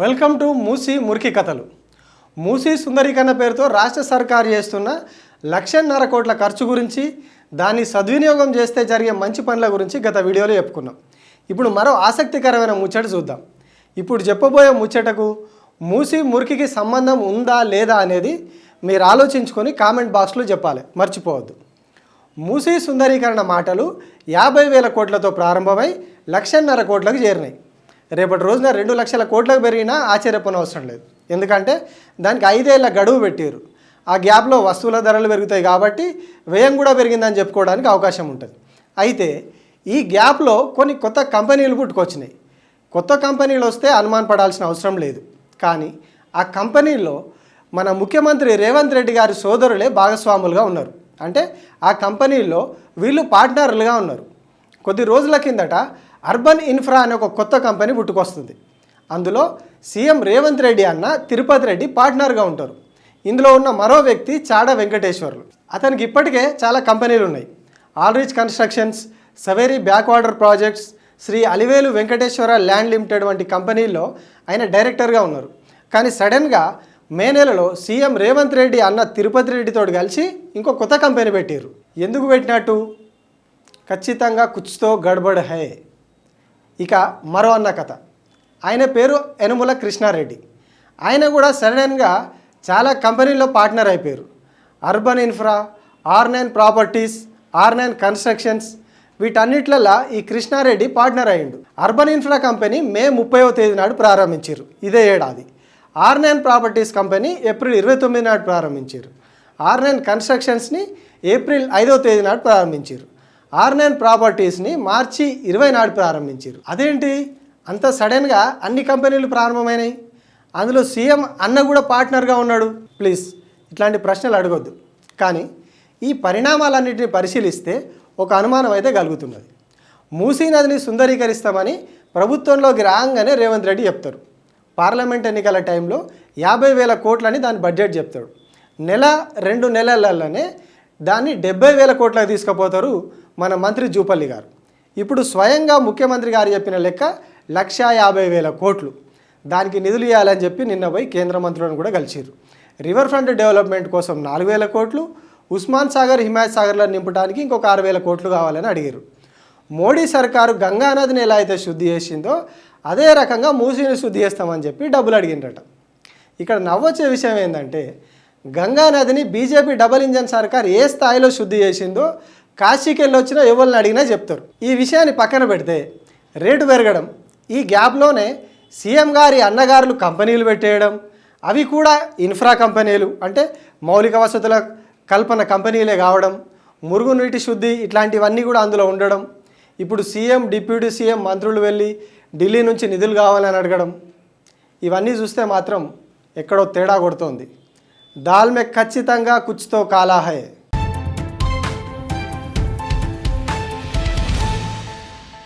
Welcome to Musi మురికి కథలు. మూసీ సుందరీకరణ పేరుతో రాష్ట్ర సర్కారు చేస్తున్న 1.5 కోట్ల ఖర్చు గురించి, దాన్ని సద్వినియోగం చేస్తే జరిగే మంచి పనుల గురించి గత వీడియోలో చెప్పుకున్నాం. ఇప్పుడు మరో ఆసక్తికరమైన ముచ్చట చూద్దాం. ఇప్పుడు చెప్పబోయే ముచ్చటకు మూసీ మురికికి సంబంధం ఉందా లేదా అనేది మీరు ఆలోచించుకొని కామెంట్ బాక్స్లో చెప్పాలి, మర్చిపోవద్దు. మూసీ సుందరీకరణ మాటలు 50,000 కోట్లతో ప్రారంభమై 1.5 కోట్లకు చేరినాయి. రేపటి రోజున 2 లక్షల కోట్లకు పెరిగినా ఆశ్చర్యపోనవసరం లేదు. ఎందుకంటే దానికి 5 ఏళ్ల గడువు పెట్టారు. ఆ గ్యాప్లో వస్తువుల ధరలు పెరుగుతాయి కాబట్టి వ్యయం కూడా పెరిగిందని చెప్పుకోవడానికి అవకాశం ఉంటుంది. అయితే ఈ గ్యాప్లో కొన్ని కొత్త కంపెనీలు పుట్టుకొచ్చినాయి. కొత్త కంపెనీలు వస్తే అనుమాన పడాల్సిన అవసరం లేదు. కానీ ఆ కంపెనీల్లో మన ముఖ్యమంత్రి రేవంత్ రెడ్డి గారి సోదరులే భాగస్వాములుగా ఉన్నారు. అంటే ఆ కంపెనీల్లో వీళ్ళు పార్ట్నర్లుగా ఉన్నారు. కొద్ది రోజుల కిందట అర్బన్ ఇన్ఫ్రా అనే ఒక కొత్త కంపెనీ పుట్టుకొస్తుంది. అందులో సీఎం రేవంత్ రెడ్డి అన్న తిరుపతి రెడ్డి పార్ట్నర్గా ఉంటారు. ఇందులో ఉన్న మరో వ్యక్తి చాడ వెంకటేశ్వర్లు. అతనికి ఇప్పటికే చాలా కంపెనీలు ఉన్నాయి. All reach constructions, Saveri backwater projects, Sri Alivelu Venkateswara land limited వంటి కంపెనీల్లో ఆయన డైరెక్టర్గా ఉన్నారు. కానీ సడన్గా మే నెలలో సీఎం రేవంత్ రెడ్డి అన్న తిరుపతి రెడ్డితో కలిసి ఇంకో కొత్త కంపెనీ పెట్టారు. ఎందుకు పెట్టినట్టు? ఖచ్చితంగా కుచ్తో గడబడ్ హై. ఇక మరో అన్న కథ. ఆయన పేరు యనుమల కృష్ణారెడ్డి. ఆయన కూడా సడన్గా చాలా కంపెనీల్లో పార్ట్నర్ అయిపోయారు. Urban infra, R9 properties, R9 constructions, వీటన్నిట్లలో ఈ కృష్ణారెడ్డి పార్ట్నర్ అయ్యిండు. అర్బన్ ఇన్ఫ్రా కంపెనీ మే 30వ తేదీ నాడు ప్రారంభించారు ఇదే ఏడాది. R9 ప్రాపర్టీస్ కంపెనీ ఏప్రిల్ 29 నాడు ప్రారంభించారు. R9 కన్స్ట్రక్షన్స్ని ఏప్రిల్ 5వ తేదీ నాడు ప్రారంభించారు. R9 ప్రాపర్టీస్ని మార్చి 20 నాడు ప్రారంభించారు. అదేంటి అంత సడన్గా అన్ని కంపెనీలు ప్రారంభమైనాయి? అందులో సీఎం అన్న కూడా పార్ట్నర్గా ఉన్నాడు. ప్లీజ్ ఇట్లాంటి ప్రశ్నలు అడగొద్దు. కానీ ఈ పరిణామాలన్నింటినీ పరిశీలిస్తే ఒక అనుమానం అయితే కలుగుతున్నది. మూసీ నదిని సుందరీకరిస్తామని ప్రభుత్వంలోకి రాగానే రేవంత్ రెడ్డి చెప్తారు. పార్లమెంట్ ఎన్నికల టైంలో 50,000 కోట్లని దాని బడ్జెట్ చెప్తాడు. 1-2 నెలలలోనే దాన్ని 70,000 కోట్లకు తీసుకుపోతారు మన మంత్రి జూపల్లి గారు. ఇప్పుడు స్వయంగా ముఖ్యమంత్రి గారు చెప్పిన లెక్క 150,000 కోట్లు. దానికి నిధులు ఇవ్వాలని చెప్పి నిన్న పోయి కేంద్ర మంత్రులను కూడా కలిసిరు. రివర్ ఫ్రంట్ డెవలప్మెంట్ కోసం 4,000 కోట్లు, ఉస్మాన్ సాగర్, హిమాయత్ సాగర్లను నింపడానికి ఇంకొక 6,000 కోట్లు కావాలని అడిగారు. మోడీ సర్కారు గంగా నదిని ఎలా అయితే శుద్ధి చేసిందో అదే రకంగా మూసీని శుద్ధి చేస్తామని చెప్పి డబ్బులు అడిగినరట. ఇక్కడ నవ్వొచ్చే విషయం ఏంటంటే గంగా నదిని బీజేపీ డబుల్ ఇంజన్ సర్కార్ ఏ స్థాయిలో శుద్ధి చేసిందో కాశీకి వెళ్ళి వచ్చినా ఎవరిని అడిగినా చెప్తారు. ఈ విషయాన్ని పక్కన పెడితే రేటు పెరగడం, ఈ గ్యాప్లోనే సీఎం గారి అన్నగారులు కంపెనీలు పెట్టేయడం, అవి కూడా ఇన్ఫ్రా కంపెనీలు అంటే మౌలిక వసతుల కల్పన కంపెనీలే కావడం, మురుగునీటి శుద్ధి ఇట్లాంటివన్నీ కూడా అందులో ఉండడం, ఇప్పుడు సీఎం, డిప్యూటీ సీఎం, మంత్రులు వెళ్ళి ఢిల్లీ నుంచి నిధులు కావాలని అడగడం, ఇవన్నీ చూస్తే మాత్రం ఎక్కడో తేడా కొడుతోంది. దాల్ మే ఖచ్చితంగా కుచ్తో కాలా హై.